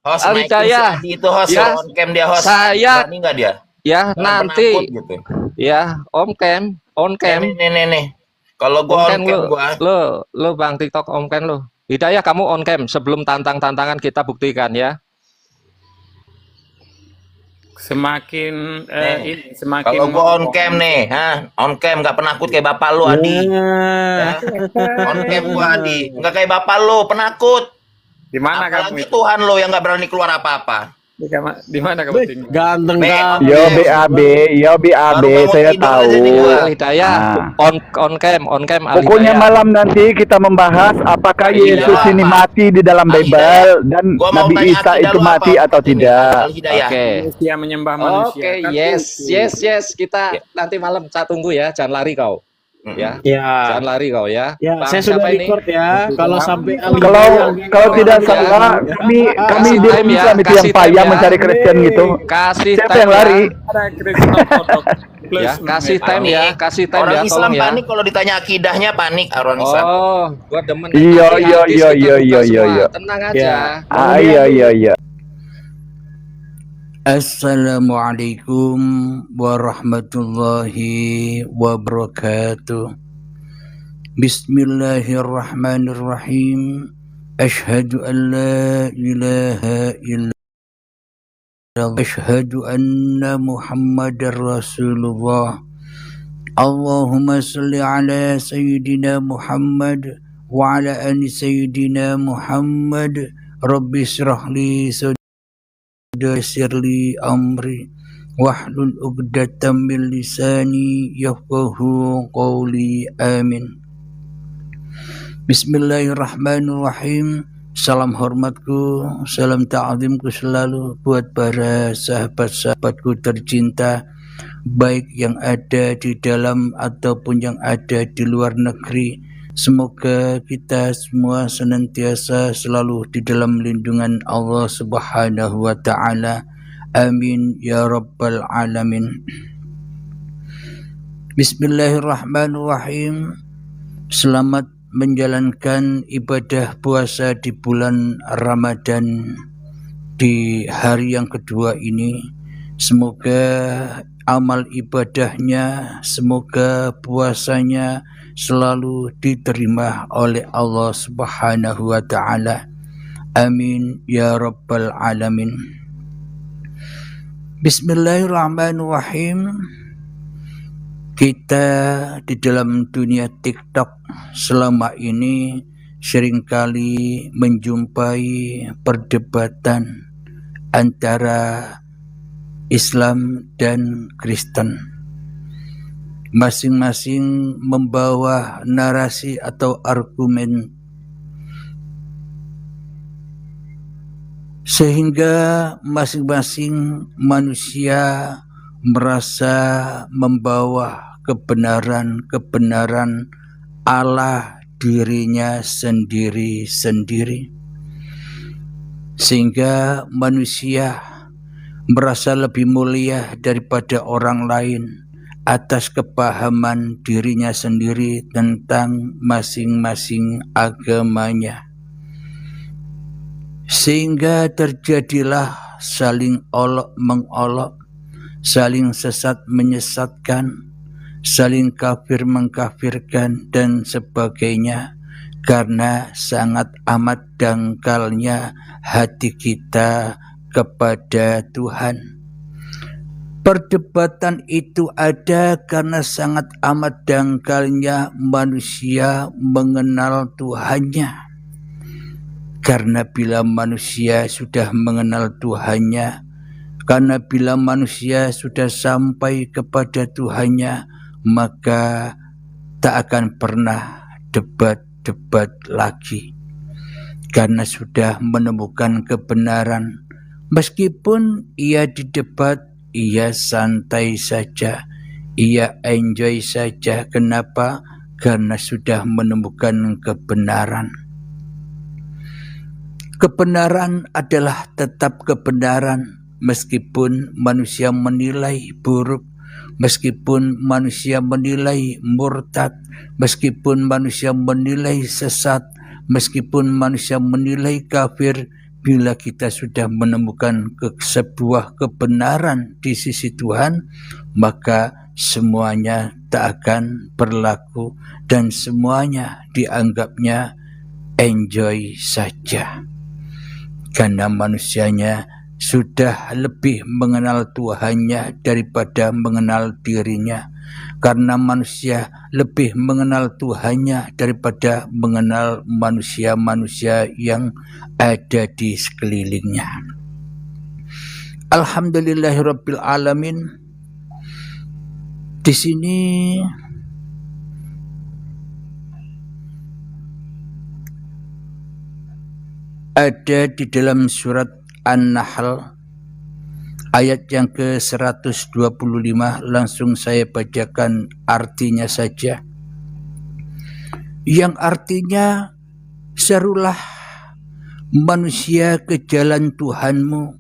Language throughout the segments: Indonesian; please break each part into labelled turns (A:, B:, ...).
A: Host
B: Al
A: naikin si
B: Hidayah,
A: Adi itu host,
B: ya,
A: on cam dia host.
B: saya,
A: Berani nggak dia?
B: ya
A: Jangan
B: nanti,
A: penakut gitu.
B: ya on cam,
A: Nih. Kalau
B: on
A: gua on
B: cam
A: cam gua,
B: lo bang TikTok on cam lo. Hidayah kamu on cam sebelum tantangan kita buktikan ya.
C: Semakin
A: nih.
C: semakin
A: Kalau gua on cam nih, on cam nggak penakut kayak bapak lu Adi. Ya. On cam gua Adi, nggak kayak bapak lu penakut.
C: Di mana kamu
A: Apalagi
C: itu?
A: Tuhan lo yang nggak berani keluar apa-apa.
C: Di mana kamu tinggal?
D: Ganteng kan.
A: Yo
D: BAB,
A: Baru bangun
D: saya
A: tidur
D: tahu.
A: aja nih gua.
B: Al Hidayah on cam Al
D: Pokoknya
B: Hidayah.
D: malam nanti kita membahas apakah
A: Al Hidayah
D: Yesus ini
A: apa?
D: mati di dalam
A: Al
D: Bible
A: Hidayah.
D: dan
A: Gua mau
D: Nabi
A: tanya
D: Isa
A: akidah
D: itu
A: lu
D: mati
A: apa?
D: atau
A: Ini,
D: tidak.
A: Al Hidayah.
B: Oke.
C: Manusia menyembah manusia.
B: Oke,
C: Kan
B: yes,
C: itu.
B: yes. Kita nanti malam saya tunggu ya, jangan lari kau. Ya, jangan lari kau ya.
E: Ya,
B: Bang,
E: saya sudah
B: siapa ini?
E: record ya. Kalau sampai
D: Kalau tidak salah kami di
B: time ya,
D: Islam itu yang
B: kasih time
D: payah
B: ya.
D: mencari Kristen gitu.
B: Kasih
D: Siapa
B: time
D: yang lari?
C: Ada Kristen ortodok plus
B: Ya, kasih time ya, kasih time
A: Orang
B: ya,
A: Islam
B: tolong ya.
A: panik kalau ditanya akidahnya panik orang Islam.
B: Oh, gua demen.
D: Iya,
B: Nanti
D: iya,
B: hadis
D: iya,
B: kita
D: iya,
B: buka
D: iya,
B: semua.
D: iya.
B: Tenang aja.
D: Iya.
F: Assalamualaikum warahmatullahi wabarakatuh. Bismillahirrahmanirrahim. Ashhadu an la ilaha illallah. Ashhadu anna Muhammadar Rasulullah. Allahumma salli ala Sayyidina Muhammad wa ala ali Sayyidina Muhammad. Rabbi shrah li sirli amri wahlul 'uqdatam min lisani yafqahu qawli. Amin. Bismillahirrahmanirrahim. Salam hormatku, salam ta'zimku selalu buat para sahabat-sahabatku tercinta, baik yang ada di dalam ataupun yang ada di luar negeri. Semoga kita semua senantiasa selalu di dalam lindungan Allah Subhanahu wa Ta'ala. Amin ya Rabbal Alamin. Bismillahirrahmanirrahim. Selamat menjalankan ibadah puasa di bulan Ramadan di hari yang kedua ini. Semoga amal ibadahnya, semoga puasanya selalu diterima oleh Allah Subhanahu wa Ta'ala. Amin ya Rabbal Alamin. Bismillahirrahmanirrahim. Kita di dalam dunia TikTok selama ini seringkali menjumpai perdebatan antara Islam dan Kristen. Masing-masing membawa narasi atau argumen sehingga masing-masing manusia merasa membawa kebenaran ala dirinya sendiri-sendiri, sehingga manusia merasa lebih mulia daripada orang lain atas kepahaman dirinya sendiri tentang masing-masing agamanya, sehingga terjadilah saling olok mengolok, saling sesat menyesatkan, saling kafir mengkafirkan dan sebagainya, karena sangat amat dangkalnya hati kita kepada Tuhan. Perdebatan itu ada karena sangat amat dangkalnya manusia mengenal Tuhannya. Karena bila manusia sudah mengenal Tuhannya, karena bila manusia sudah sampai kepada Tuhannya, maka tak akan pernah debat-debat lagi. Karena sudah menemukan kebenaran, meskipun ia didebat, ia santai saja, ia enjoy saja. Kenapa? Karena sudah menemukan kebenaran. Kebenaran adalah tetap kebenaran, meskipun manusia menilai buruk, meskipun manusia menilai murtad, meskipun manusia menilai sesat, meskipun manusia menilai kafir, bila kita sudah menemukan sebuah kebenaran di sisi Tuhan, maka semuanya tak akan berlaku dan semuanya dianggapnya enjoy saja. Karena manusianya sudah lebih mengenal Tuhannya daripada mengenal dirinya. Karena manusia lebih mengenal Tuhannya daripada mengenal manusia-manusia yang ada di sekelilingnya. Alhamdulillahirabbil alamin. Di sini ada di dalam surat An-Nahl ayat yang ke-125, langsung saya bacakan artinya saja. Yang artinya, serulah manusia ke jalan Tuhanmu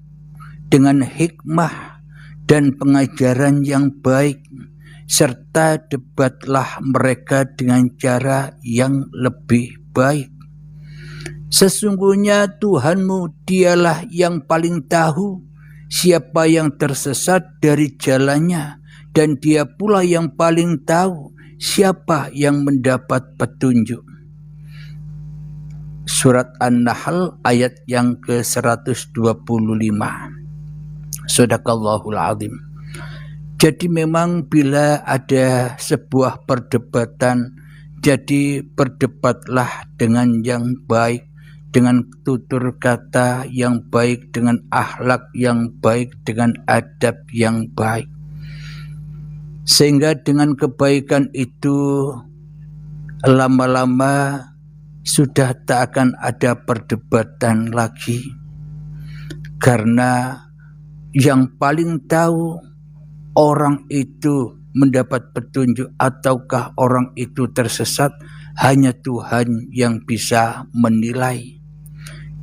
F: dengan hikmah dan pengajaran yang baik, serta debatlah mereka dengan cara yang lebih baik. Sesungguhnya Tuhanmu dialah yang paling tahu siapa yang tersesat dari jalannya, dan dia pula yang paling tahu siapa yang mendapat petunjuk. Surat An-Nahl ayat yang ke-125. Shadaqallahul azim. Jadi memang bila ada sebuah perdebatan, jadi berdebatlah dengan yang baik, dengan tutur kata yang baik, dengan akhlak yang baik, dengan adab yang baik. Sehingga dengan kebaikan itu lama-lama sudah tak akan ada perdebatan lagi. Karena yang paling tahu orang itu mendapat petunjuk ataukah orang itu tersesat, hanya Tuhan yang bisa menilai.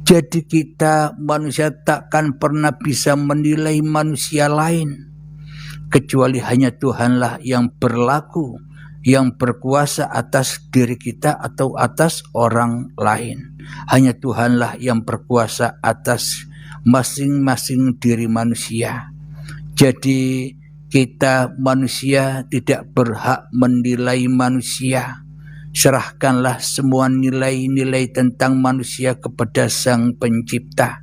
F: Jadi kita manusia takkan pernah bisa menilai manusia lain, kecuali hanya Tuhanlah yang berlaku, yang berkuasa atas diri kita atau atas orang lain. Hanya Tuhanlah yang berkuasa atas masing-masing diri manusia. Jadi kita manusia tidak berhak menilai manusia. Serahkanlah semua nilai-nilai tentang manusia kepada Sang Pencipta,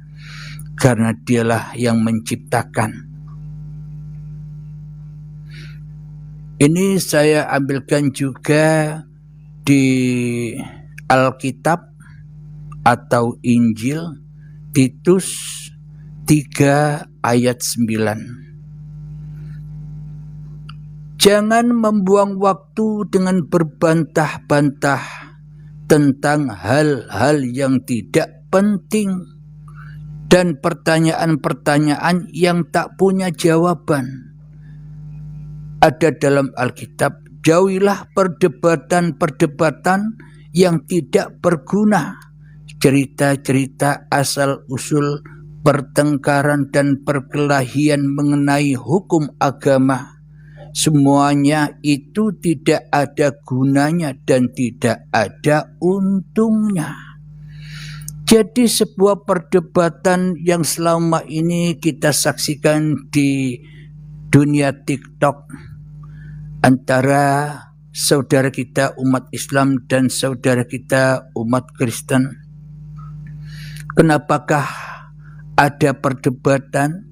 F: karena Dialah yang menciptakan. Ini saya ambilkan juga di Alkitab atau Injil, Titus 3 ayat 9. Jangan membuang waktu dengan berbantah-bantah tentang hal-hal yang tidak penting dan pertanyaan-pertanyaan yang tak punya jawaban. Ada dalam Alkitab, jauhilah perdebatan-perdebatan yang tidak berguna, cerita-cerita asal-usul, pertengkaran dan perkelahian mengenai hukum agama. Semuanya itu tidak ada gunanya dan tidak ada untungnya. Jadi sebuah perdebatan yang selama ini kita saksikan di dunia TikTok antara saudara kita umat Islam dan saudara kita umat Kristen. Kenapakah ada perdebatan?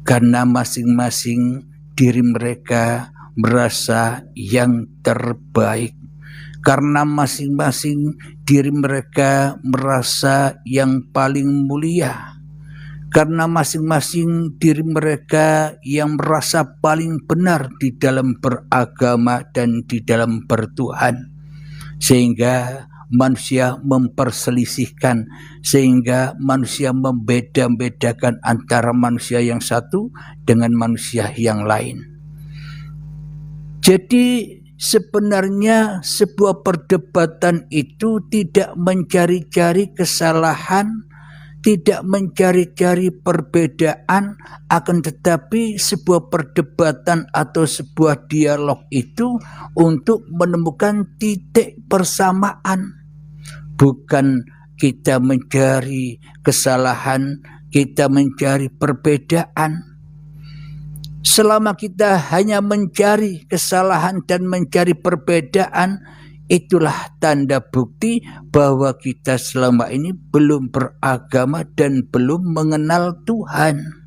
F: Karena masing-masing diri mereka merasa yang terbaik. Karena masing-masing diri mereka merasa yang paling mulia. Karena masing-masing diri mereka yang merasa paling benar di dalam beragama dan di dalam bertuhan. Sehingga manusia memperselisihkan, sehingga manusia membeda-bedakan antara manusia yang satu dengan manusia yang lain. Jadi sebenarnya sebuah perdebatan itu tidak mencari-cari kesalahan, tidak mencari-cari perbedaan, akan tetapi sebuah perdebatan atau sebuah dialog itu untuk menemukan titik persamaan. Bukan kita mencari kesalahan, kita mencari perbedaan. Selama kita hanya mencari kesalahan dan mencari perbedaan, itulah tanda bukti bahwa kita selama ini belum beragama dan belum mengenal Tuhan.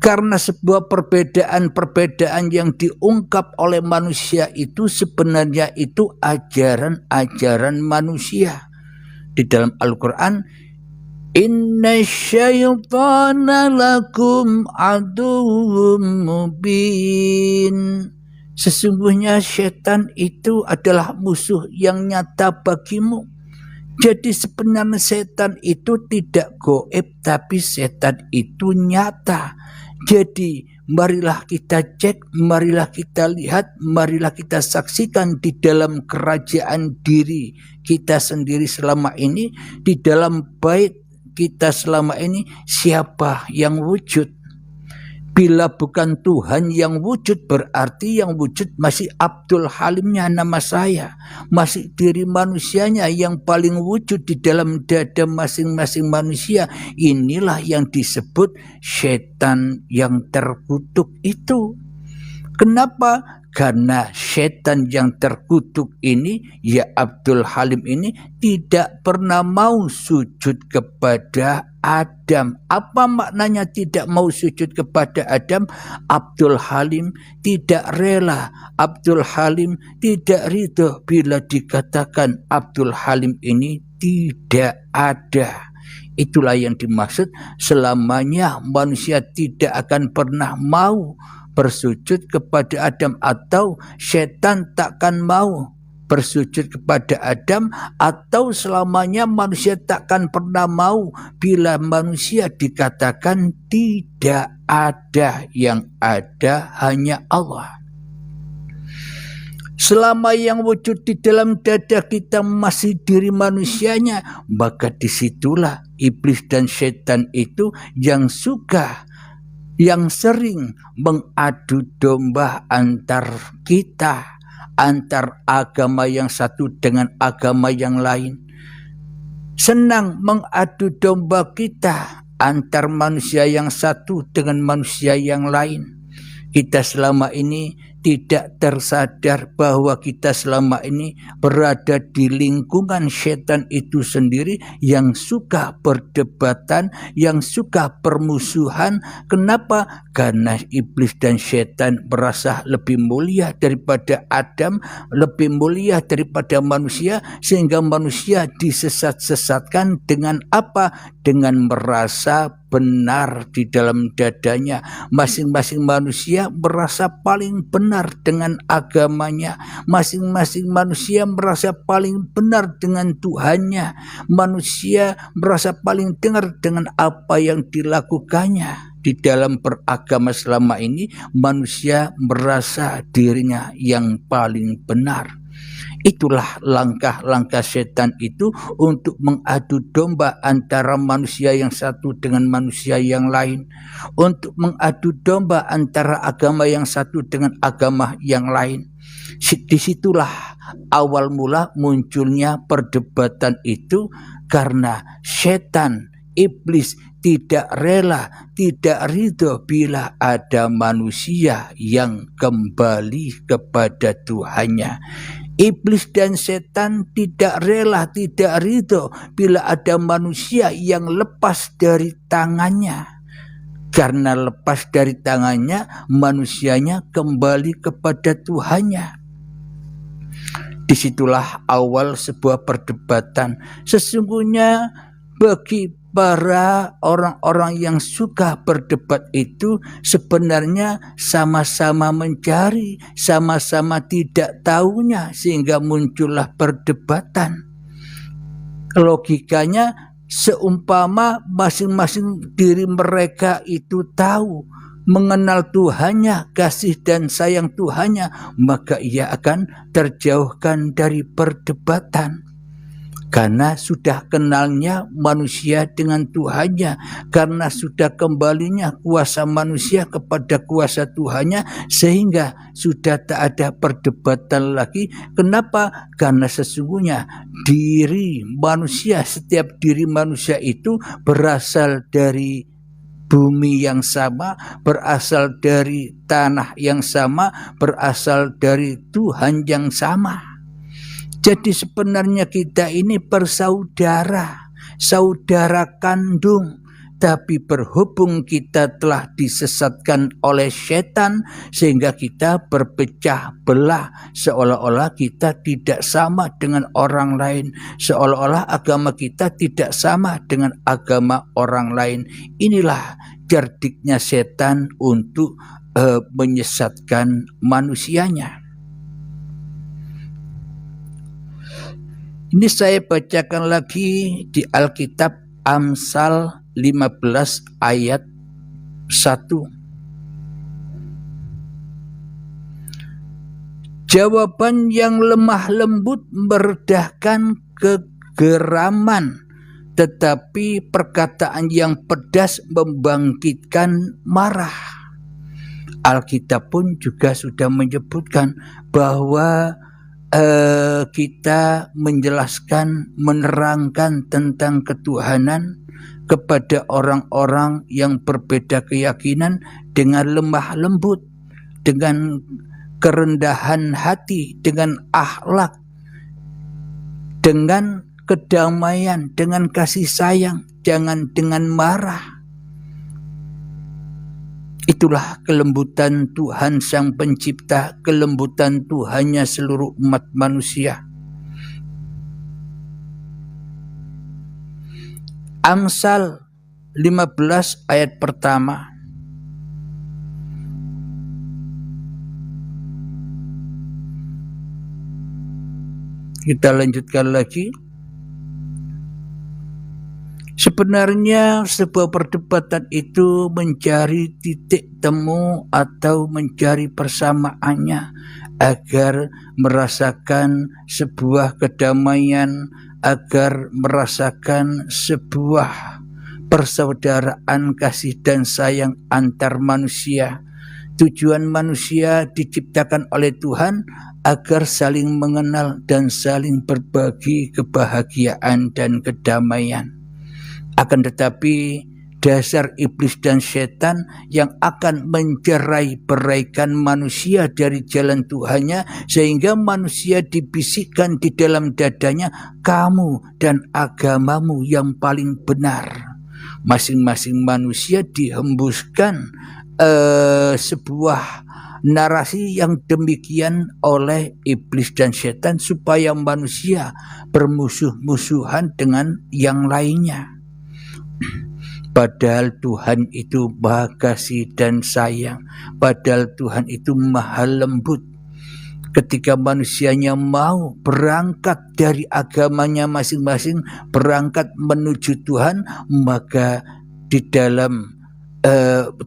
F: Karena sebuah perbedaan-perbedaan yang diungkap oleh manusia itu sebenarnya itu ajaran-ajaran manusia. Di dalam Al-Quran, Inna syaitana lakum aduwwum mubin. Sesungguhnya setan itu adalah musuh yang nyata bagimu. Jadi sebenarnya setan itu tidak goib, tapi setan itu nyata. Jadi marilah kita cek, marilah kita lihat, marilah kita saksikan di dalam kerajaan diri kita sendiri selama ini, di dalam bait kita selama ini, siapa yang wujud. Bila bukan Tuhan yang wujud, berarti yang wujud masih Abdul Halimnya nama saya, masih diri manusianya yang paling wujud di dalam dada masing-masing manusia. Inilah yang disebut setan yang terkutuk itu. Kenapa? Karena setan yang terkutuk ini, ya Abdul Halim ini, tidak pernah mau sujud kepada Adam. Apa maknanya tidak mau sujud kepada Adam? Abdul Halim tidak rela, Abdul Halim tidak ridho bila dikatakan Abdul Halim ini tidak ada. Itulah yang dimaksud, selamanya manusia tidak akan pernah mau bersujud kepada Adam, atau setan takkan mau bersujud kepada Adam, atau selamanya manusia takkan pernah mau bila manusia dikatakan tidak ada, yang ada hanya Allah. Selama yang wujud di dalam dada kita masih diri manusianya, maka disitulah iblis dan setan itu yang sering mengadu domba antar kita, antar agama yang satu dengan agama yang lain. Senang mengadu domba kita antar manusia yang satu dengan manusia yang lain. Kita selama ini tidak tersadar bahwa kita selama ini berada di lingkungan setan itu sendiri, yang suka perdebatan, yang suka permusuhan. Kenapa? Karena iblis dan setan merasa lebih mulia daripada Adam, lebih mulia daripada manusia, sehingga manusia disesat-sesatkan dengan apa? Dengan merasa benar di dalam dadanya. Masing-masing manusia merasa paling benar dengan agamanya. Masing-masing manusia merasa paling benar dengan Tuhannya. Manusia merasa paling benar dengan apa yang dilakukannya. Di dalam beragama selama ini, manusia merasa dirinya yang paling benar. Itulah langkah-langkah setan itu untuk mengadu domba antara manusia yang satu dengan manusia yang lain, untuk mengadu domba antara agama yang satu dengan agama yang lain. Disitulah awal mula munculnya perdebatan itu, karena setan, iblis tidak rela, tidak ridho bila ada manusia yang kembali kepada Tuhannya. Iblis dan setan tidak rela, tidak ridho bila ada manusia yang lepas dari tangannya. Karena lepas dari tangannya, manusianya kembali kepada Tuhannya. Disitulah awal sebuah perdebatan. Sesungguhnya bagi para orang-orang yang suka berdebat itu sebenarnya sama-sama mencari, sama-sama tidak tahunya, sehingga muncullah perdebatan. Logikanya, seumpama masing-masing diri mereka itu tahu, mengenal Tuhannya, kasih dan sayang Tuhannya, maka ia akan terjauhkan dari perdebatan. Karena sudah kenalnya manusia dengan Tuhannya, karena sudah kembalinya kuasa manusia kepada kuasa Tuhannya, sehingga sudah tak ada perdebatan lagi. Kenapa? Karena sesungguhnya diri manusia, setiap diri manusia itu berasal dari bumi yang sama, berasal dari tanah yang sama, berasal dari Tuhan yang sama. Jadi sebenarnya kita ini bersaudara, saudara kandung. Tapi berhubung kita telah disesatkan oleh setan, sehingga kita berpecah belah, seolah-olah kita tidak sama dengan orang lain, seolah-olah agama kita tidak sama dengan agama orang lain. Inilah cerdiknya setan untuk menyesatkan manusianya. Ini saya bacakan lagi di Alkitab Amsal 15 ayat 1. Jawaban yang lemah lembut meredahkan kegeraman, tetapi perkataan yang pedas membangkitkan marah. Alkitab pun juga sudah menyebutkan bahwa kita menjelaskan, menerangkan tentang ketuhanan kepada orang-orang yang berbeda keyakinan dengan lemah lembut, dengan kerendahan hati, dengan akhlak, dengan kedamaian, dengan kasih sayang, jangan dengan marah. Itulah kelembutan Tuhan Sang Pencipta, kelembutan Tuhannya seluruh umat manusia. Amsal 15 ayat pertama. Kita lanjutkan lagi. Sebenarnya sebuah perdebatan itu mencari titik temu atau mencari persamaannya agar merasakan sebuah kedamaian, agar merasakan sebuah persaudaraan kasih dan sayang antar manusia. Tujuan manusia diciptakan oleh Tuhan agar saling mengenal dan saling berbagi kebahagiaan dan kedamaian. Akan tetapi dasar iblis dan setan yang akan mencerai-beraikan manusia dari jalan Tuhannya, sehingga manusia dibisikkan di dalam dadanya, kamu dan agamamu yang paling benar. Masing-masing manusia dihembuskan sebuah narasi yang demikian oleh iblis dan setan supaya manusia bermusuh-musuhan dengan yang lainnya. Padahal Tuhan itu Maha Kasih dan sayang, padahal Tuhan itu Maha Lembut. Ketika manusianya mau berangkat dari agamanya masing-masing, berangkat menuju Tuhan, maka di dalam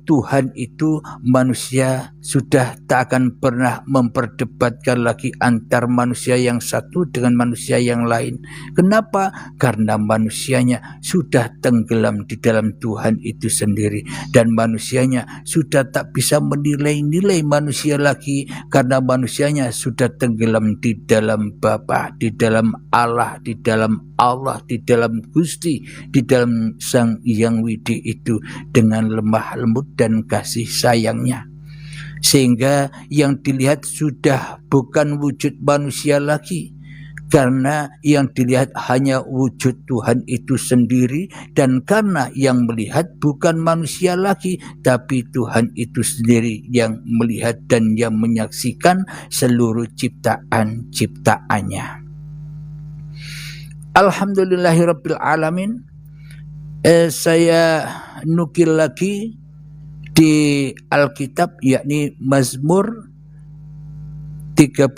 F: Tuhan itu manusia sudah tak akan pernah memperdebatkan lagi antar manusia yang satu dengan manusia yang lain. Kenapa? Karena manusianya sudah tenggelam di dalam Tuhan itu sendiri, dan manusianya sudah tak bisa menilai-nilai manusia lagi, karena manusianya sudah tenggelam di dalam Bapa, di dalam Allah, di dalam Gusti, di dalam Sang Hyang Widi itu dengan lemah lembut dan kasih sayangnya. Sehingga yang dilihat sudah bukan wujud manusia lagi, karena yang dilihat hanya wujud Tuhan itu sendiri, dan karena yang melihat bukan manusia lagi, tapi Tuhan itu sendiri yang melihat dan yang menyaksikan seluruh ciptaan-ciptaannya. Alhamdulillahirabbil alamin. Saya nukil lagi di Alkitab, yakni Mazmur 37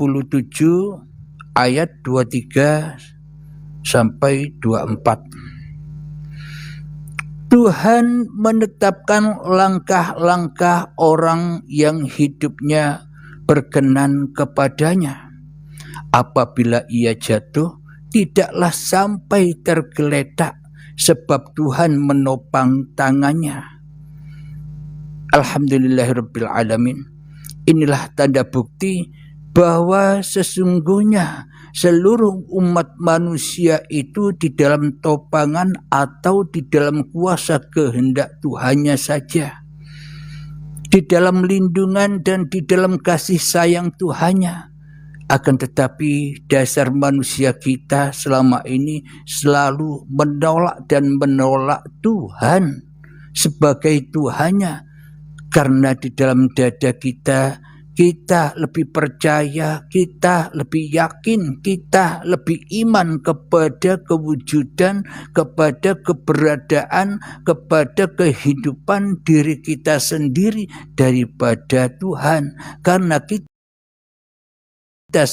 F: ayat 23 sampai 24. Tuhan menetapkan langkah-langkah orang yang hidupnya berkenan kepadanya. Apabila ia jatuh, tidaklah sampai tergeletak sebab Tuhan menopang tangannya. Alhamdulillahirabbil alamin. Inilah tanda bukti bahwa sesungguhnya seluruh umat manusia itu di dalam topangan atau di dalam kuasa kehendak Tuhannya saja, di dalam lindungan dan di dalam kasih sayang Tuhannya. Akan tetapi dasar manusia kita selama ini selalu menolak dan menolak Tuhan sebagai Tuhannya, karena di dalam dada kita lebih percaya, kita lebih yakin, kita lebih iman kepada kewujudan, kepada keberadaan, kepada kehidupan diri kita sendiri daripada Tuhan. Karena kita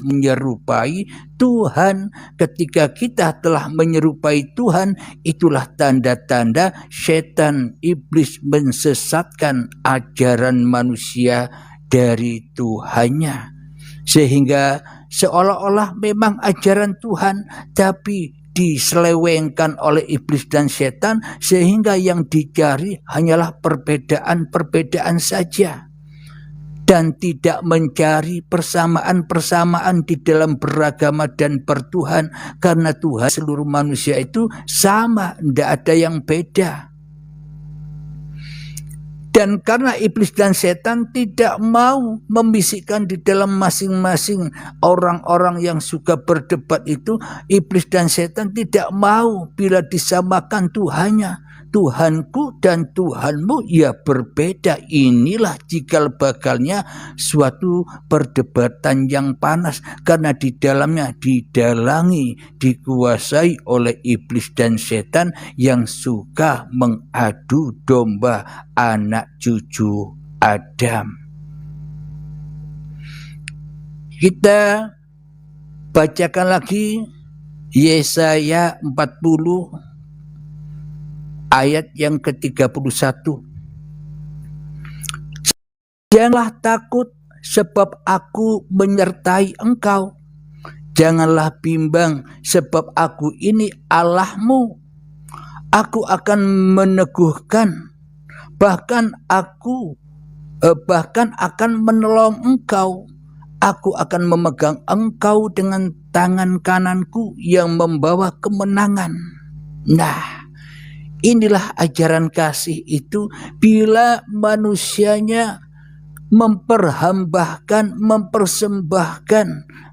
F: menyerupai Tuhan. Ketika kita telah menyerupai Tuhan, itulah tanda-tanda setan iblis mensesatkan ajaran manusia dari Tuhannya, sehingga seolah-olah memang ajaran Tuhan tapi diselewengkan oleh iblis dan setan, sehingga yang dicari hanyalah perbedaan-perbedaan saja dan tidak mencari persamaan-persamaan di dalam beragama dan bertuhan, karena Tuhan seluruh manusia itu sama, tidak ada yang beda. Dan karena iblis dan setan tidak mau membisikkan di dalam masing-masing orang-orang yang suka berdebat itu, iblis dan setan tidak mau bila disamakan Tuhannya. Tuhanku dan Tuhanmu ya berbeda. Inilah cikal bakalnya suatu perdebatan yang panas, karena di dalamnya didalangi, dikuasai oleh iblis dan setan yang suka mengadu domba anak cucu Adam. Kita bacakan lagi Yesaya 40 ayat yang ke-31. Janganlah takut sebab aku menyertai engkau. Janganlah bimbang sebab aku ini Allahmu. Aku akan meneguhkan, bahkan akan menolong engkau. Aku akan memegang engkau dengan tangan kananku yang membawa kemenangan. Nah, inilah ajaran kasih itu bila manusianya mempersembahkan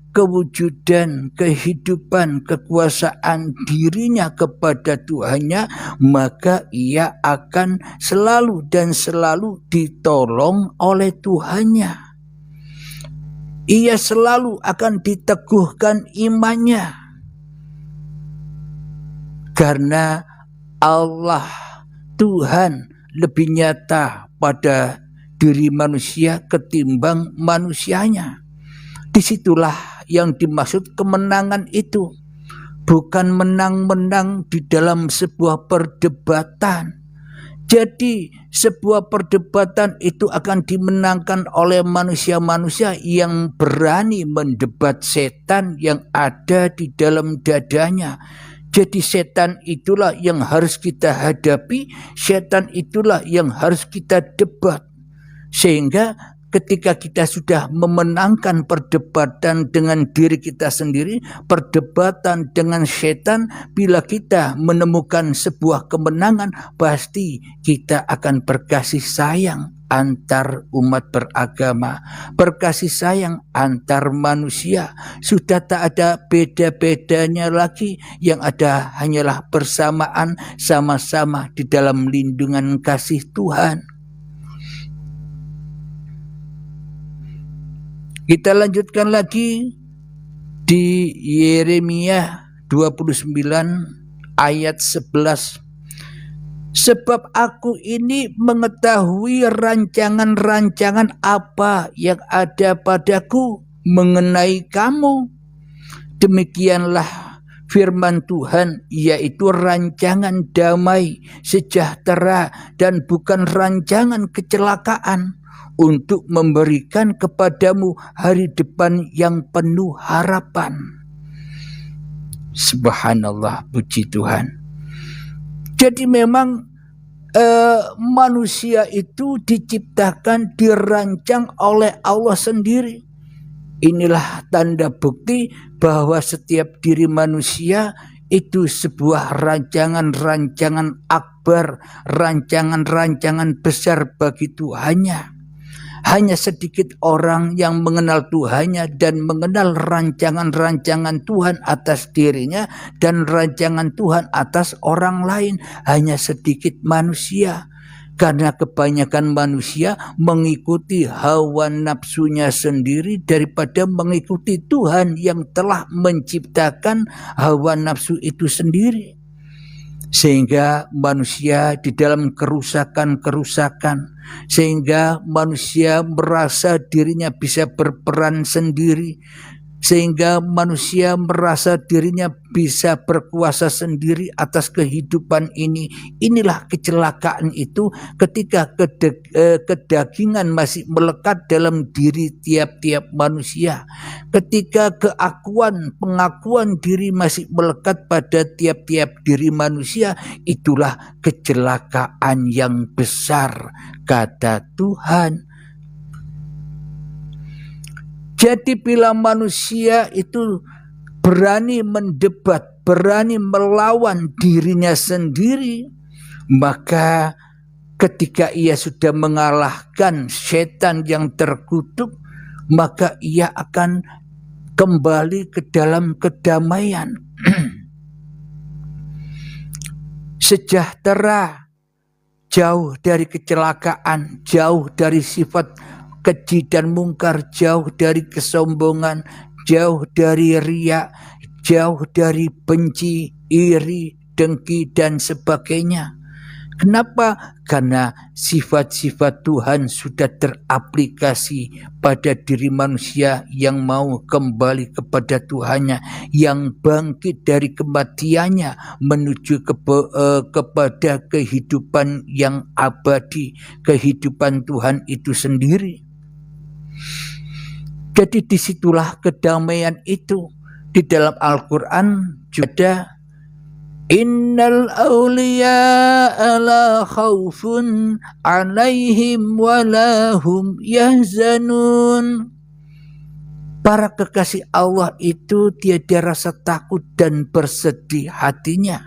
F: kewujudan, kehidupan, kekuasaan dirinya kepada Tuhannya, maka ia akan selalu dan selalu ditolong oleh Tuhannya. Ia selalu akan diteguhkan imannya, karena Allah Tuhan lebih nyata pada diri manusia ketimbang manusianya. Disitulah yang dimaksud kemenangan itu, bukan menang-menang di dalam sebuah perdebatan. Jadi sebuah perdebatan itu akan dimenangkan oleh manusia-manusia yang berani mendebat setan yang ada di dalam dadanya. Jadi setan itulah yang harus kita hadapi, setan itulah yang harus kita debat. Sehingga ketika kita sudah memenangkan perdebatan dengan diri kita sendiri, perdebatan dengan setan, bila kita menemukan sebuah kemenangan, pasti kita akan berkasih sayang antar umat beragama, berkasih sayang antar manusia. Sudah tak ada beda-bedanya lagi, yang ada hanyalah bersamaan, sama-sama di dalam lindungan kasih Tuhan. Kita lanjutkan lagi di Yeremia 29 ayat 11. Sebab aku ini mengetahui rancangan-rancangan apa yang ada padaku mengenai kamu. Demikianlah firman Tuhan, yaitu rancangan damai, sejahtera, dan bukan rancangan kecelakaan, untuk memberikan kepadamu hari depan yang penuh harapan. Subhanallah, puji Tuhan. Jadi memang manusia itu diciptakan, dirancang oleh Allah sendiri. Inilah tanda bukti bahwa setiap diri manusia itu sebuah rancangan-rancangan akbar, rancangan-rancangan besar bagi Tuhannya. Hanya sedikit orang yang mengenal Tuhannya dan mengenal rancangan-rancangan Tuhan atas dirinya dan rancangan Tuhan atas orang lain. Hanya sedikit manusia. Karena kebanyakan manusia mengikuti hawa nafsunya sendiri daripada mengikuti Tuhan yang telah menciptakan hawa nafsu itu sendiri. Sehingga manusia di dalam kerusakan-kerusakan, sehingga manusia merasa dirinya bisa berperan sendiri, sehingga manusia merasa dirinya bisa berkuasa sendiri atas kehidupan ini. Inilah kecelakaan itu ketika kedagingan masih melekat dalam diri tiap-tiap manusia. Ketika pengakuan diri masih melekat pada tiap-tiap diri manusia, itulah kecelakaan yang besar, kata Tuhan. Jadi bila manusia itu berani mendebat, berani melawan dirinya sendiri, maka ketika ia sudah mengalahkan setan yang terkutuk, maka ia akan kembali ke dalam kedamaian. Sejahtera, jauh dari kecelakaan, jauh dari sifat keji dan mungkar, jauh dari kesombongan, jauh dari riya, jauh dari benci, iri, dengki dan sebagainya. Kenapa? Karena sifat-sifat Tuhan sudah teraplikasi pada diri manusia yang mau kembali kepada Tuhannya, yang bangkit dari kematiannya menuju kepada kehidupan yang abadi, kehidupan Tuhan itu sendiri. Jadi disitulah kedamaian itu. Di dalam Al-Quran juga ada Innal awliya'a la khawfun alaihim walahum yahzanun. Para kekasih Allah itu tiada rasa takut dan bersedih hatinya.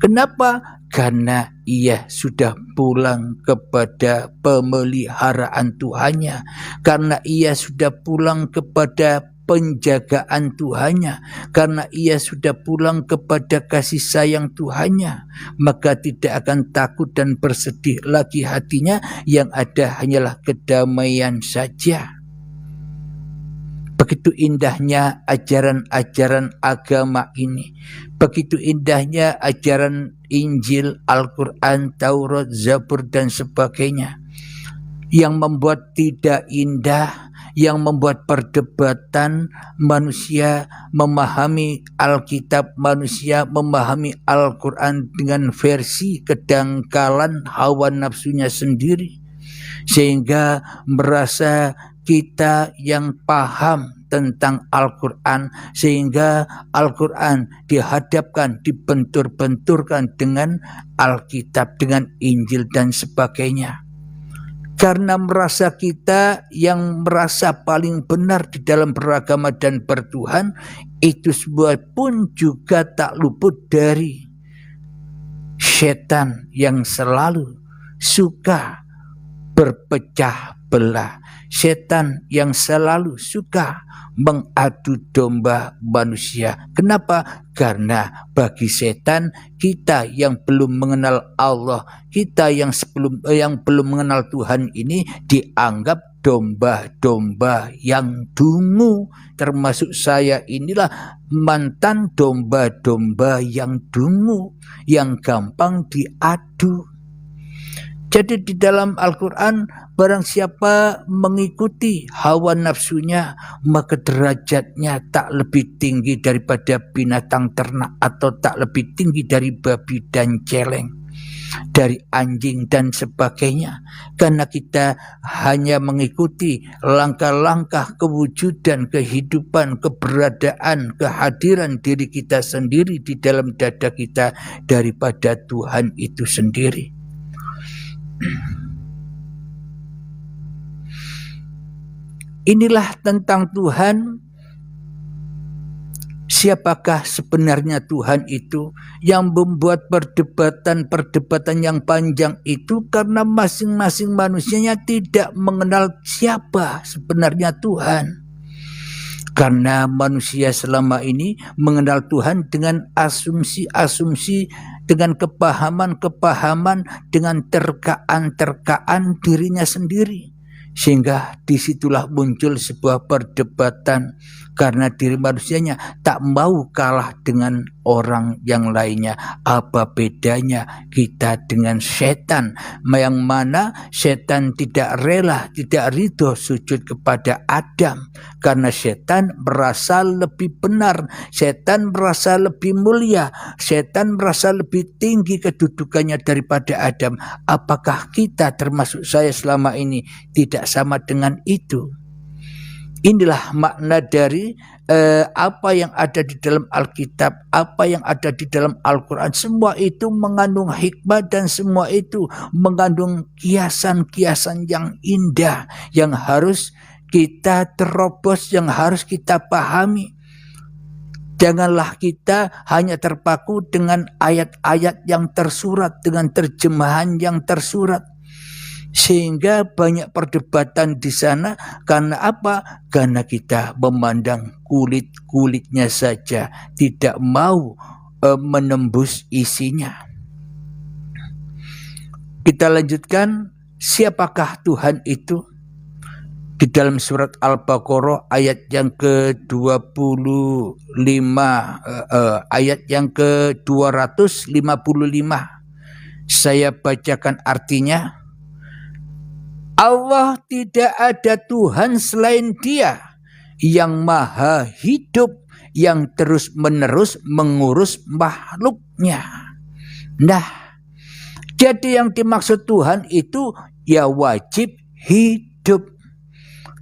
F: Kenapa? Karena ia sudah pulang kepada pemeliharaan Tuhannya. Karena ia sudah pulang kepada penjagaan Tuhannya, karena ia sudah pulang kepada kasih sayang Tuhannya, maka tidak akan takut dan bersedih lagi hatinya. Yang ada hanyalah kedamaian saja. Begitu indahnya ajaran-ajaran agama ini, begitu indahnya ajaran Injil, Al-Quran, Taurat, Zabur dan sebagainya. Yang membuat tidak indah, yang membuat perdebatan, manusia memahami Alkitab, manusia memahami Al-Quran dengan versi kedangkalan hawa nafsunya sendiri, sehingga merasa kita yang paham tentang Al-Quran, sehingga Al-Quran dihadapkan, dibentur-benturkan dengan Alkitab, dengan Injil dan sebagainya. Karena merasa kita yang merasa paling benar di dalam beragama dan bertuhan, itu semua pun juga tak luput dari setan yang selalu suka berpecah belah. Setan yang selalu suka mengadu domba manusia. Kenapa? Karena bagi setan, kita yang belum mengenal Allah, kita yang belum mengenal Tuhan ini dianggap domba-domba yang dungu. Termasuk saya inilah mantan domba-domba yang dungu, yang gampang diadu. Jadi di dalam Al-Quran, barang siapa mengikuti hawa nafsunya, maka derajatnya tak lebih tinggi daripada binatang ternak atau tak lebih tinggi dari babi dan celeng. dari anjing dan sebagainya, karena kita hanya mengikuti langkah-langkah kewujudan, kehidupan, keberadaan, kehadiran diri kita sendiri di dalam dada kita daripada Tuhan itu sendiri. Inilah tentang Tuhan. Siapakah sebenarnya Tuhan itu? Yang membuat perdebatan yang panjang itu karena masing-masing manusianya tidak mengenal siapa sebenarnya Tuhan. Karena manusia selama ini mengenal Tuhan dengan asumsi-asumsi, dengan kepahaman-kepahaman, dengan terkaan-terkaan dirinya sendiri. Sehingga disitulah muncul sebuah perdebatan karena diri manusianya tak mau kalah dengan orang yang lainnya. Apa bedanya kita dengan setan, yang mana setan tidak rela, tidak ridho sujud kepada Adam karena setan merasa lebih benar, setan merasa lebih mulia, setan merasa lebih tinggi kedudukannya daripada Adam. Apakah kita termasuk saya selama ini tidak sama dengan itu? Inilah makna dari apa yang ada di dalam Alkitab, apa yang ada di dalam Al-Quran. Semua itu mengandung hikmah dan semua itu mengandung kiasan-kiasan yang indah yang harus kita terobos, yang harus kita pahami. Janganlah kita hanya terpaku dengan ayat-ayat yang tersurat, dengan terjemahan yang tersurat. Sehingga banyak perdebatan di sana. Karena apa? Karena kita memandang kulit-kulitnya saja, tidak mau menembus isinya. Kita lanjutkan, siapakah Tuhan itu? Di dalam surat Al-Baqarah ayat yang ke-25, ayat yang ke-255. Saya bacakan artinya. Allah tidak ada Tuhan selain Dia yang maha hidup, yang terus-menerus mengurus makhluknya. Nah, jadi yang dimaksud Tuhan itu ya wajib hidup.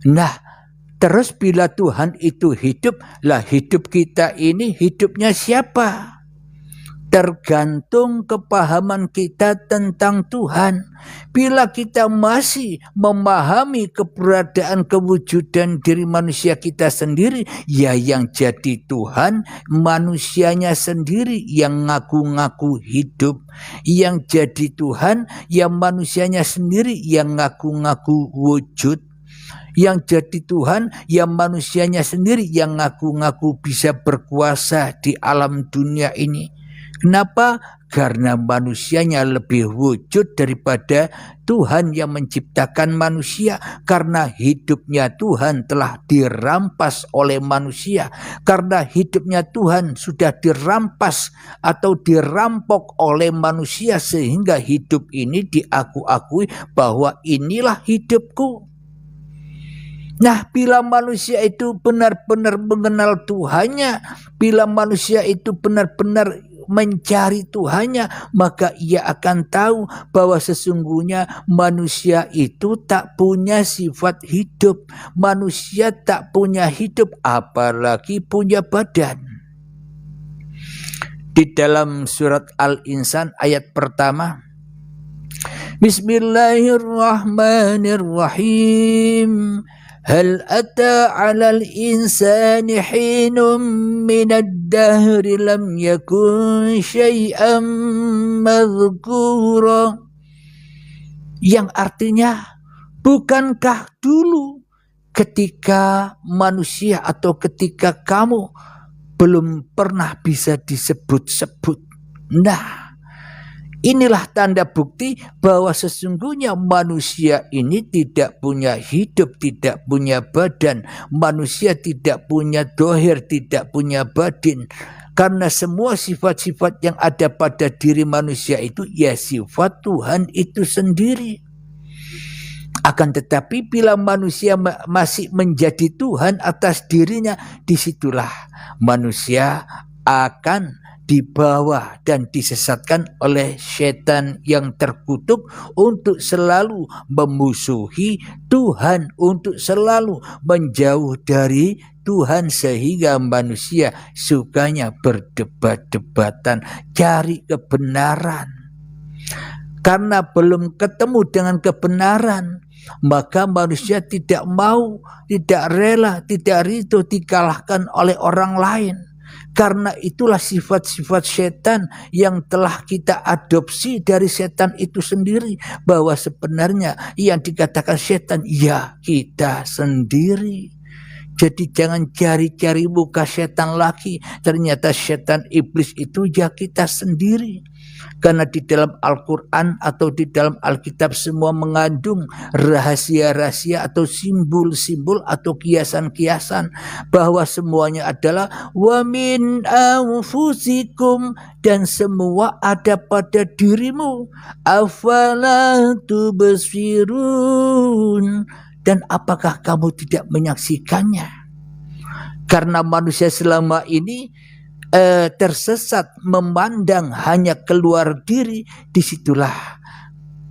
F: Nah, terus bila Tuhan itu hidup, lah hidup kita ini hidupnya siapa? Tergantung kepahaman kita tentang Tuhan. Bila kita masih memahami keberadaan kewujudan diri manusia kita sendiri, ya yang jadi Tuhan manusianya sendiri yang ngaku-ngaku hidup. Yang jadi Tuhan ya manusianya sendiri yang ngaku-ngaku wujud. Yang jadi Tuhan ya manusianya sendiri yang ngaku-ngaku bisa berkuasa di alam dunia ini. Kenapa? Karena manusianya lebih wujud daripada Tuhan yang menciptakan manusia. Karena hidupnya Tuhan telah dirampas oleh manusia. Karena hidupnya Tuhan sudah dirampas atau dirampok oleh manusia, sehingga hidup ini diakui bahwa inilah hidupku. Nah, bila manusia itu benar-benar mengenal Tuhannya, bila manusia itu benar-benar mencari Tuhannya, maka ia akan tahu bahwa sesungguhnya manusia itu tak punya sifat hidup. Manusia tak punya hidup, apalagi punya badan. Di dalam surat Al-Insan ayat pertama, Bismillahirrahmanirrahim. Hal ata 'alal insani hinum minad dahri lam yakun syai'an madhkura. Yang artinya, bukankah dulu ketika manusia atau ketika kamu belum pernah bisa disebut-sebut. Nah, inilah tanda bukti bahwa sesungguhnya manusia ini tidak punya hidup, tidak punya badan. Manusia tidak punya dohir, tidak punya batin. Karena semua sifat-sifat yang ada pada diri manusia itu ya sifat Tuhan itu sendiri. Akan tetapi bila manusia masih menjadi Tuhan atas dirinya, disitulah manusia akan dibawa dan disesatkan oleh setan yang terkutuk untuk selalu memusuhi Tuhan, untuk selalu menjauh dari Tuhan, sehingga manusia sukanya berdebat-debatan, cari kebenaran. Karena belum ketemu dengan kebenaran, maka manusia tidak mau, tidak rela, tidak ridho dikalahkan oleh orang lain. Karena itulah sifat-sifat setan yang telah kita adopsi dari setan itu sendiri, bahwa sebenarnya yang dikatakan setan ya kita sendiri. Jadi jangan cari-cari muka setan lagi, ternyata setan iblis itu ya kita sendiri. Karena di dalam Al-Quran atau di dalam Alkitab semua mengandung rahasia-rahasia atau simbol-simbol atau kiasan-kiasan, bahwa semuanya adalah wa min anfusikum, dan semua ada pada dirimu. Afala tubsirun, dan apakah kamu tidak menyaksikannya? Karena manusia selama ini tersesat, memandang hanya keluar diri, disitulah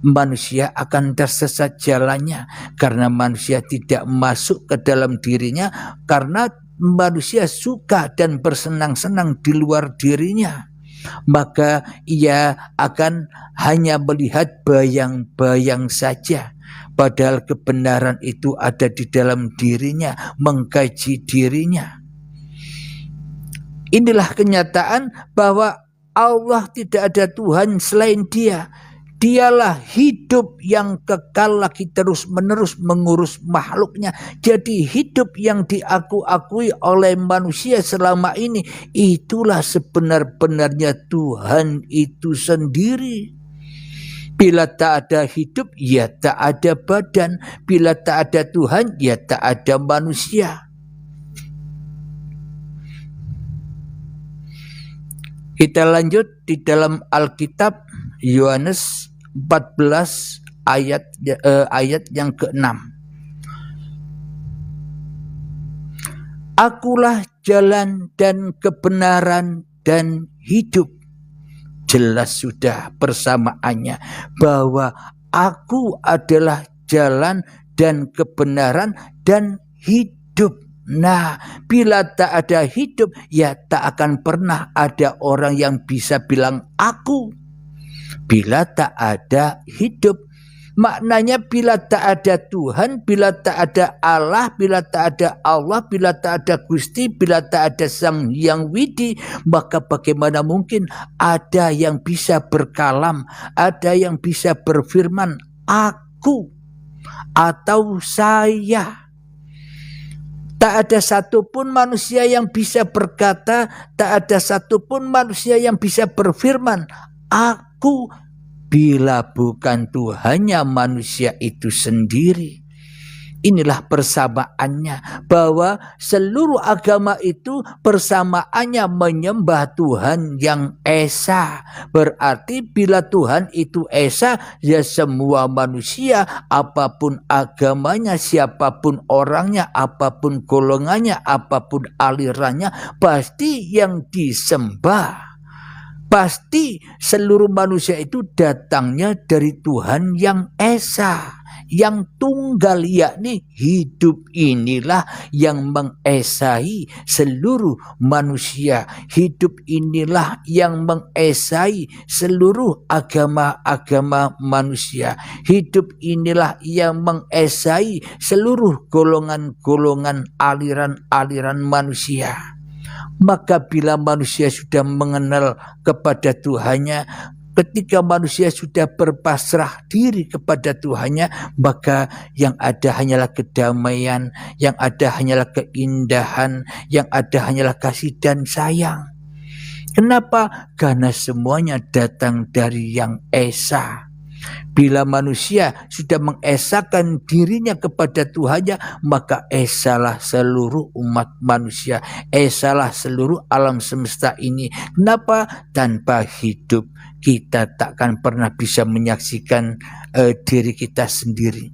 F: manusia akan tersesat jalannya. Karena manusia tidak masuk ke dalam dirinya, karena manusia suka dan bersenang-senang di luar dirinya, maka ia akan hanya melihat bayang-bayang saja. Padahal kebenaran itu ada di dalam dirinya, mengkaji dirinya. Inilah kenyataan bahwa Allah tidak ada Tuhan selain Dia. Dialah hidup yang kekal lagi terus-menerus mengurus makhluknya. Jadi hidup yang diakui oleh manusia selama ini, itulah sebenar-benarnya Tuhan itu sendiri. Bila tak ada hidup, ya tak ada badan. Bila tak ada Tuhan, ya tak ada manusia. Kita lanjut di dalam Alkitab Yohanes 14 ayat yang ke-6. Akulah jalan dan kebenaran dan hidup. Jelas sudah persamaannya bahwa aku adalah jalan dan kebenaran dan hidup. Nah, bila tak ada hidup, ya tak akan pernah ada orang yang bisa bilang aku. Bila tak ada hidup, maknanya bila tak ada Tuhan, bila tak ada Allah, bila tak ada Allah, bila tak ada Gusti, bila tak ada Sang Hyang Widi, maka bagaimana mungkin ada yang bisa berkalam, ada yang bisa berfirman aku atau saya. Tak ada satupun manusia yang bisa berkata, tak ada satupun manusia yang bisa berfirman aku, bila bukan Tuhannya manusia itu sendiri. Inilah persamaannya, bahwa seluruh agama itu persamaannya menyembah Tuhan yang Esa. Berarti bila Tuhan itu Esa, ya semua manusia, apapun agamanya, siapapun orangnya, apapun golongannya, apapun alirannya, pasti yang disembah. Pasti seluruh manusia itu datangnya dari Tuhan yang Esa, yang tunggal, yakni hidup inilah yang mengesai seluruh manusia. Hidup inilah yang mengesai seluruh agama-agama manusia. Hidup inilah yang mengesai seluruh golongan-golongan, aliran-aliran manusia. Maka bila manusia sudah mengenal kepada Tuhannya, ketika manusia sudah berpasrah diri kepada Tuhannya, maka yang ada hanyalah kedamaian, yang ada hanyalah keindahan, yang ada hanyalah kasih dan sayang. Kenapa? Karena semuanya datang dari yang Esa. Bila manusia sudah mengesahkan dirinya kepada Tuhannya, maka esalah seluruh umat manusia, esalah seluruh alam semesta ini. Kenapa? Tanpa hidup kita takkan pernah bisa menyaksikan diri kita sendiri.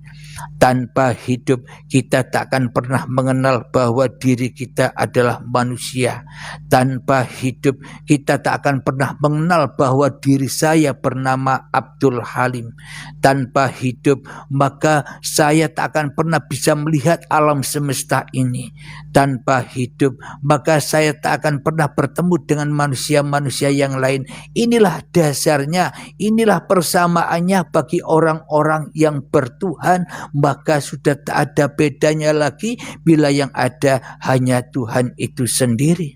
F: Tanpa hidup kita takkan pernah mengenal bahwa diri kita adalah manusia. Tanpa hidup kita tak akan pernah mengenal bahwa diri saya bernama Abdul Halim. Tanpa hidup maka saya tak akan pernah bisa melihat alam semesta ini. Tanpa hidup maka saya tak akan pernah bertemu dengan manusia-manusia yang lain. Inilah dasarnya, inilah persamaannya bagi orang-orang yang bertuhan. Maka sudah tak ada bedanya lagi bila yang ada hanya Tuhan itu sendiri.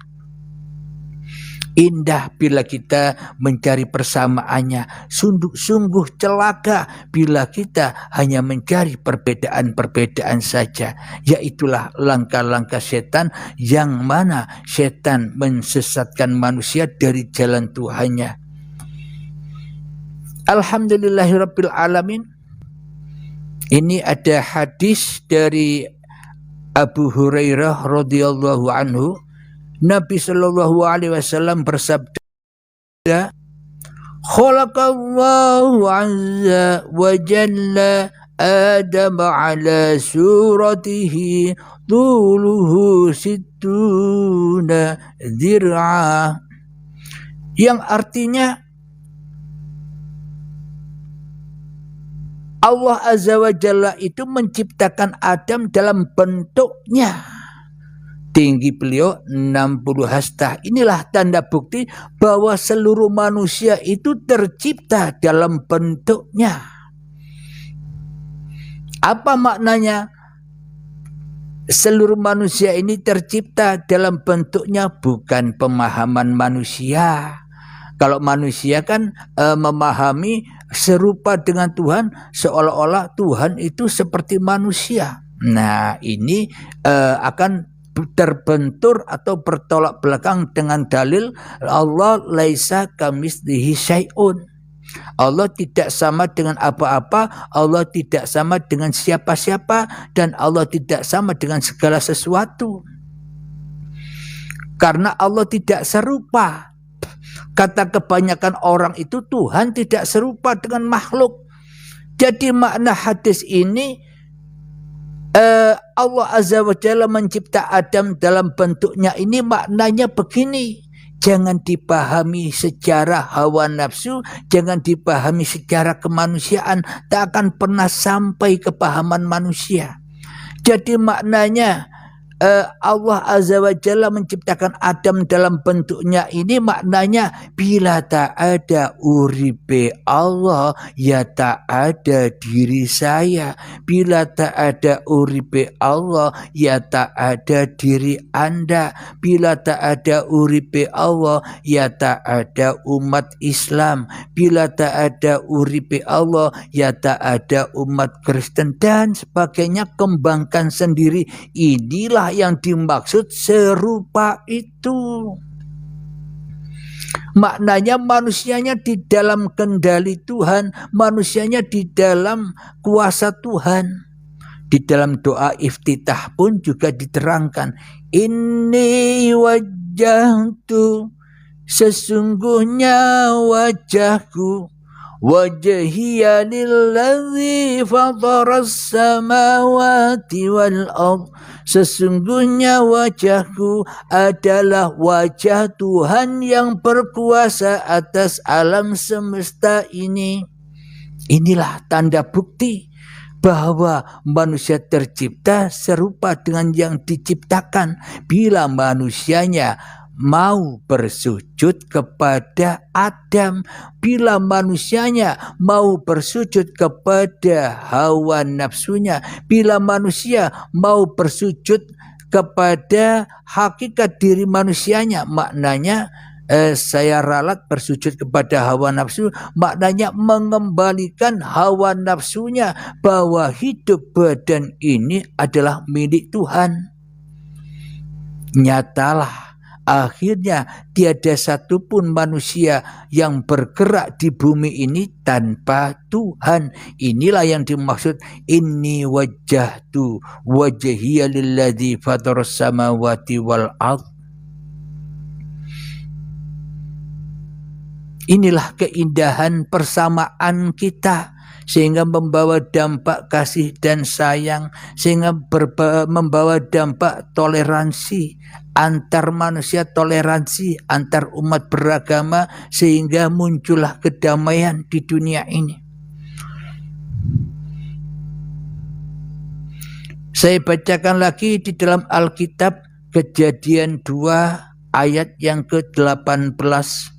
F: Indah bila kita mencari persamaannya, sungguh celaka bila kita hanya mencari perbedaan-perbedaan saja. Yaitulah langkah-langkah setan, yang mana setan mensesatkan manusia dari jalan Tuhannya. Alhamdulillahirabbil alamin. Ini ada hadis dari Abu Hurairah radhiyallahu anhu. Nabi sallallahu alaihi wasallam bersabda, "Khalaqallahu azza wa jalla Adam ala suratihi tuluhu sittuna dir'a." Yang artinya Allah Azza wa Jalla itu menciptakan Adam dalam bentuknya tinggi beliau 60 hasta. Inilah tanda bukti bahwa seluruh manusia itu tercipta dalam bentuknya. Apa maknanya? Seluruh manusia ini tercipta dalam bentuknya, bukan pemahaman manusia. Kalau manusia kan memahami serupa dengan Tuhan, seolah-olah Tuhan itu seperti manusia. Nah, ini akan terbentur atau bertolak belakang dengan dalil Allah laisa kamitslihi syai'un. Allah tidak sama dengan apa-apa, Allah tidak sama dengan siapa-siapa, dan Allah tidak sama dengan segala sesuatu. Karena Allah tidak serupa. Kata kebanyakan orang itu Tuhan tidak serupa dengan makhluk. Jadi makna hadis ini, Allah Azza wa Jalla mencipta Adam dalam bentuknya ini maknanya begini. Jangan dipahami secara hawa nafsu, jangan dipahami secara kemanusiaan, tak akan pernah sampai ke pahaman manusia. Jadi maknanya Allah Azza wa Jalla menciptakan Adam dalam bentuknya ini maknanya bila tak ada uripe Allah, ya tak ada diri saya. Bila tak ada uripe Allah, ya tak ada diri Anda. Bila tak ada uripe Allah, ya tak ada umat Islam. Bila tak ada uripe Allah, ya tak ada umat Kristen dan sebagainya. Kembangkan sendiri. Inilah yang dimaksud serupa itu. Maknanya manusianya di dalam kendali Tuhan, manusianya di dalam kuasa Tuhan. Di dalam doa iftitah pun juga diterangkan, inni wajjahtu, sesungguhnya wajahku, wajhiya lilladzi fataras samawati wal ardh, sesungguhnya wajahku adalah wajah Tuhan yang berkuasa atas alam semesta ini. Inilah tanda bukti bahwa manusia tercipta serupa dengan yang diciptakan bila manusianya mau bersujud kepada Adam, bila manusianya mau bersujud kepada hawa nafsunya, bila manusia mau bersujud kepada hakikat diri manusianya, maknanya saya ralat bersujud kepada hawa nafsu, maknanya mengembalikan hawa nafsunya bahwa hidup badan ini adalah milik Tuhan. Nyatalah akhirnya tiada satupun manusia yang bergerak di bumi ini tanpa Tuhan. Inilah yang dimaksud inni wajjahtu wajhiya lilladzi fataras samawati wal ardh. Inilah keindahan persamaan kita, sehingga membawa dampak kasih dan sayang, sehingga membawa dampak toleransi antar manusia, toleransi antar umat beragama, sehingga muncullah kedamaian di dunia ini. Saya bacakan lagi di dalam Alkitab Kejadian 2 ayat yang ke-18.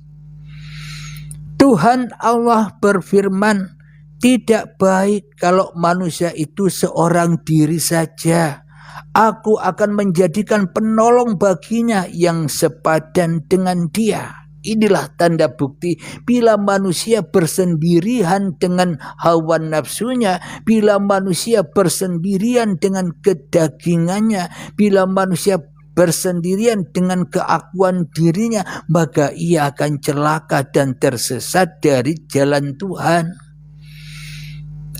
F: Tuhan Allah berfirman, tidak baik kalau manusia itu seorang diri saja. Aku akan menjadikan penolong baginya yang sepadan dengan dia. Inilah tanda bukti bila manusia bersendirian dengan hawa nafsunya, bila manusia bersendirian dengan kedagingannya, bila manusia bersendirian dengan keakuan dirinya, maka ia akan celaka dan tersesat dari jalan Tuhan.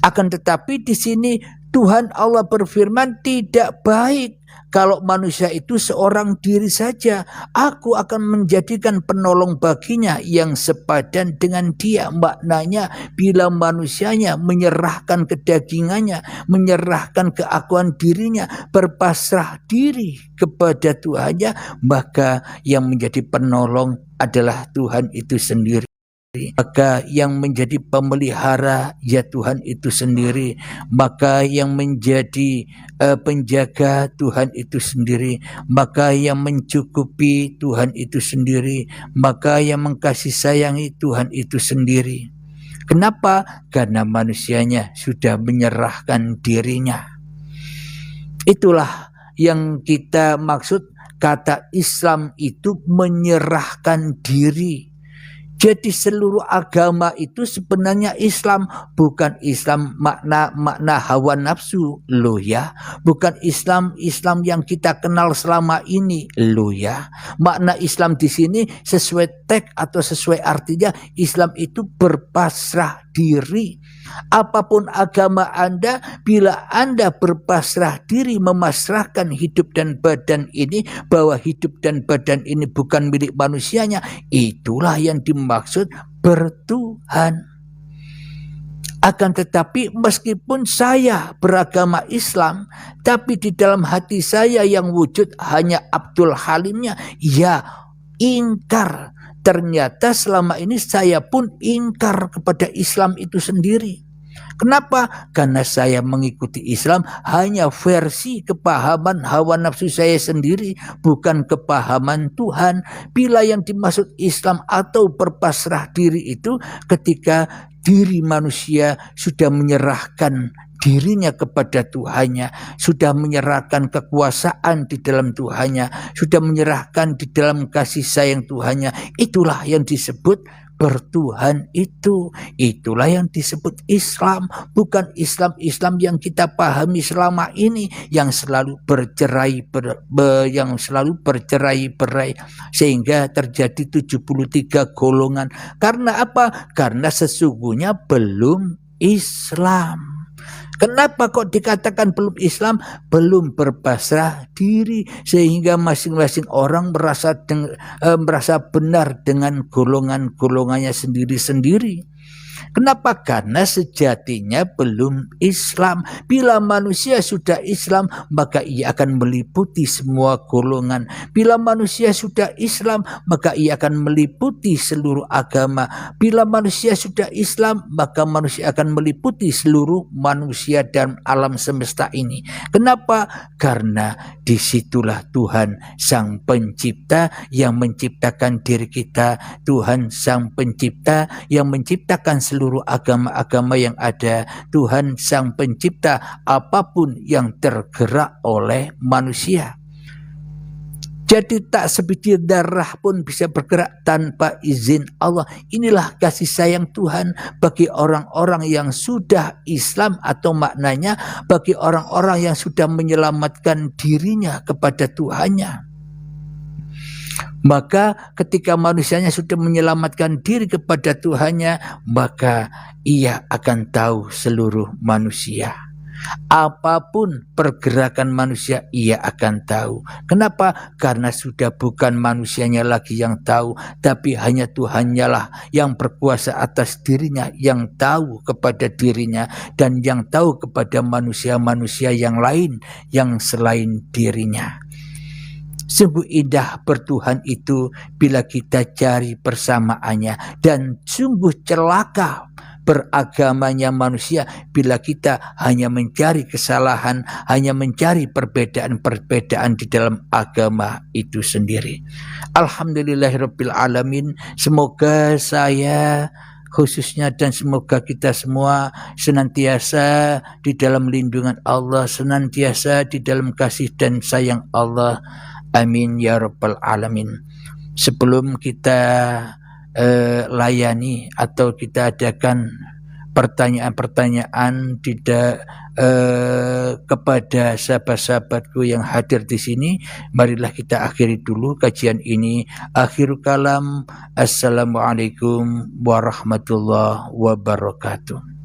F: Akan tetapi di sini Tuhan Allah berfirman, tidak baik kalau manusia itu seorang diri saja. Aku akan menjadikan penolong baginya yang sepadan dengan dia. Maknanya bila manusianya menyerahkan kedagingannya, menyerahkan keakuan dirinya, berpasrah diri kepada Tuhannya, maka yang menjadi penolong adalah Tuhan itu sendiri. Maka yang menjadi pemelihara ya Tuhan itu sendiri, maka yang menjadi penjaga Tuhan itu sendiri, maka yang mencukupi Tuhan itu sendiri, maka yang mengkasih sayangi Tuhan itu sendiri. Kenapa? Karena manusianya sudah menyerahkan dirinya. Itulah yang kita maksud kata Islam itu menyerahkan diri. Jadi seluruh agama itu sebenarnya Islam, bukan Islam makna hawa nafsu, loh ya. Bukan Islam yang kita kenal selama ini, loh ya. Makna Islam di sini sesuai teks atau sesuai artinya, Islam itu berpasrah diri. Apapun agama Anda, bila Anda berpasrah diri, memasrahkan hidup dan badan ini, bahwa hidup dan badan ini bukan milik manusianya, itulah yang dimaksud bertuhan. Akan tetapi meskipun saya beragama Islam, tapi di dalam hati saya yang wujud hanya Abdul Halimnya, ya ingkar. Ternyata selama ini saya pun ingkar kepada Islam itu sendiri. Kenapa? Karena saya mengikuti Islam hanya versi kepahaman hawa nafsu saya sendiri, bukan kepahaman Tuhan. Bila yang dimaksud Islam atau berpasrah diri itu ketika diri manusia sudah menyerahkan dirinya kepada Tuhannya, sudah menyerahkan kekuasaan di dalam Tuhannya, sudah menyerahkan di dalam kasih sayang Tuhannya, itulah yang disebut bertuhan itu. Itulah yang disebut Islam, bukan Islam yang kita pahami selama ini, yang selalu bercerai-berai sehingga terjadi 73 golongan. Karena apa? Karena sesungguhnya belum Islam. Kenapa kok dikatakan belum Islam? Belum berpasrah diri, sehingga masing-masing orang merasa benar dengan golongan-golongannya sendiri-sendiri. Kenapa? Karena sejatinya belum Islam. Bila manusia sudah Islam, maka ia akan meliputi semua golongan. Bila manusia sudah Islam, maka ia akan meliputi seluruh agama. Bila manusia sudah Islam, maka manusia akan meliputi seluruh manusia dan alam semesta ini. Kenapa? Karena disitulah Tuhan Sang Pencipta yang menciptakan diri kita. Tuhan Sang Pencipta yang menciptakan seluruh agama-agama yang ada. Tuhan Sang Pencipta apapun yang tergerak oleh manusia. Jadi tak sebiji darah pun bisa bergerak tanpa izin Allah. Inilah kasih sayang Tuhan bagi orang-orang yang sudah Islam, atau maknanya bagi orang-orang yang sudah menyelamatkan dirinya kepada Tuhannya. Maka ketika manusianya sudah menyelamatkan diri kepada Tuhannya, maka ia akan tahu seluruh manusia. Apapun pergerakan manusia, ia akan tahu. Kenapa? Karena sudah bukan manusianya lagi yang tahu, tapi hanya Tuhannya lah yang berkuasa atas dirinya, yang tahu kepada dirinya, dan yang tahu kepada manusia-manusia yang lain yang selain dirinya. Sungguh indah bertuhan itu bila kita cari persamaannya, dan sungguh celaka beragamanya manusia bila kita hanya mencari kesalahan, hanya mencari perbedaan-perbedaan di dalam agama itu sendiri. Alhamdulillahirabbil alamin. Semoga saya khususnya dan semoga kita semua senantiasa di dalam lindungan Allah, senantiasa di dalam kasih dan sayang Allah. Amin ya rabbal alamin. Sebelum kita layani atau kita adakan pertanyaan-pertanyaan kepada sahabat-sahabatku yang hadir di sini, marilah kita akhiri dulu kajian ini. Akhirul kalam, assalamualaikum warahmatullahi wabarakatuh.